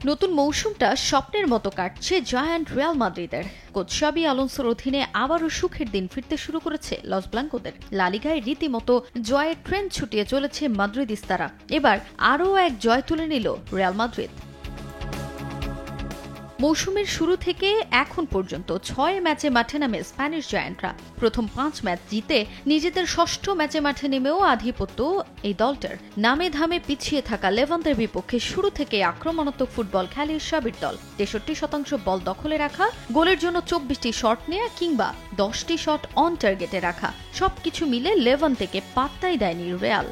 নতুন মৌসুমটা স্বপ্নের মতো কাটছে জায়ান্ট রিয়াল মাদ্রিদের। কোচ শাবি আলোনসোর অধীনে আবারও সুখের দিন ফিরতে শুরু করেছে লস ব্লাঙ্কোদের। লা লিগায় রীতিমতো জয়ের ট্রেন ছুটিয়ে চলেছে মাদ্রিদিস্তারা। এবার আরও এক জয় তুলে নিল রিয়াল মাদ্রিদ। মৌসুমের শুরু থেকে এখন পর্যন্ত ৬ ম্যাচে মাঠে নামে স্প্যানিশ জায়ান্টরা। প্রথম ৫ ম্যাচ জিতে নিজেদের ষষ্ঠ ম্যাচে মাঠে নেমেও আধিপত্য এই দলটার। নামে ধামে পিছিয়ে থাকা লেভান্তের বিপক্ষে শুরু থেকে আক্রমণাত্মক ফুটবল খেলে শাবির দল। ৬৩% বল দখলে রাখা, গোলের জন্য ২৪টি শট নেয়া কিংবা ১০টি শট অন টার্গেটে রাখা, সবকিছু মিলে লেভান্তেকে পাত্তাই দেয়নি রিয়াল।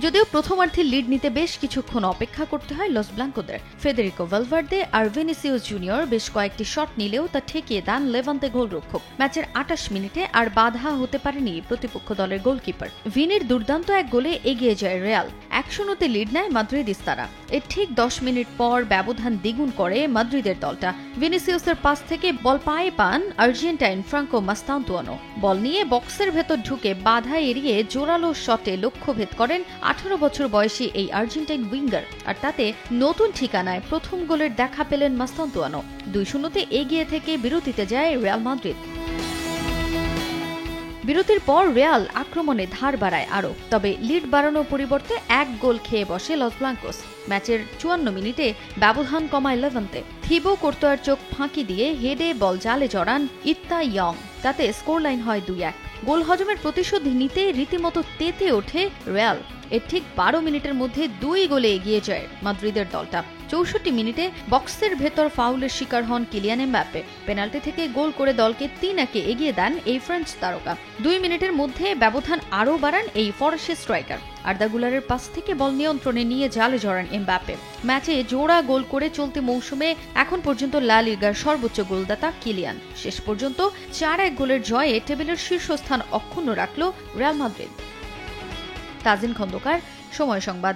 যদিও প্রথমার্ধে লিড নিতে বেশ কিছুক্ষণ অপেক্ষা করতে হয় লস ব্লাঙ্কোদের। ফেদেরিকো ভালভার্দে আর ভিনিসিয়াস জুনিয়র বেশ কয়েকটি শট নিলেও তা ঠেকিয়ে দেন লেভান্তে গোলরক্ষক। ম্যাচের ২৮ মিনিটে আর বাধা হতে পারেনি প্রতিপক্ষ দলের গোলকিপার। ভিনির দুর্দান্ত এক গোলে এগিয়ে যায় রিয়াল। ১-০তে লিড নেয় মাদ্রিদিস্তারা। এর ঠিক ১০ মিনিট পর ব্যবধান দ্বিগুণ করে মাদ্রিদের দলটা। ভিনিসিয়াসের পাস থেকে বল পায়ে পান আর্জেন্টাইন ফ্রাঙ্কো মাস্তান্তুয়ানো। বল নিয়ে বক্সের ভেতর ঢুকে বাধা এড়িয়ে জোরালো শটে লক্ষ্যভেদ করেন ১৮ বছর বয়সী এই আর্জেন্টাইন উইঙ্গার। আর তাতে নতুন ঠিকানায় প্রথম গোলের দেখা পেলেন মাস্তান্তুয়ানো। ২-০তে এগিয়ে থেকে বিরতিতে যায় রিয়াল মাদ্রিদ। বিরতির পর রিয়াল আক্রমণে ধার বাড়ায় আরও, তবে লিড বাড়ানোর পরিবর্তে এক গোল খেয়ে বসে লস ব্লাঙ্কোস। ম্যাচের ৫৪ মিনিটে ব্যবধান কমায় লেভান্তে। থিবো কোর্তোয়ার চোখ ফাঁকি দিয়ে হেডে বল জালে জড়ান ইত্তা ইয়ং। তাতে স্কোর লাইন হয় ২-১। গোল হজমের প্রতিশোধ নিতে রীতিমতো তেতে ওঠে রিয়াল। এর ঠিক ১২ মিনিটের মধ্যে ২ গোলে এগিয়ে যায় মাদ্রিদের দলটা। ৬৪ মিনিটে বক্সের ভেতর ফাউলের শিকার হন কিলিয়ান এমবাপ্পে। পেনাল্টি থেকে গোল করে দলকে ৩-১ এগিয়ে দেন এই ফ্রেঞ্চ তারকা। ২ মিনিটের মধ্যে ব্যবধান আরও বাড়ান এই ফরাসি স্ট্রাইকার। আর্দা গুলারের পাস থেকে বল নিয়ন্ত্রণে নিয়ে জালে জড়ান এমবাপ্পে। ম্যাচে জোড়া গোল করে চলতি মৌসুমে এখন পর্যন্ত লা লিগার সর্বোচ্চ গোলদাতা কিলিয়ান। শেষ পর্যন্ত ৪-১ গোলের জয়ে টেবিলের শীর্ষস্থান অক্ষুণ্ণ রাখল রিয়াল মাদ্রিদ। তাজিন খন্দকার, সময় সংবাদ।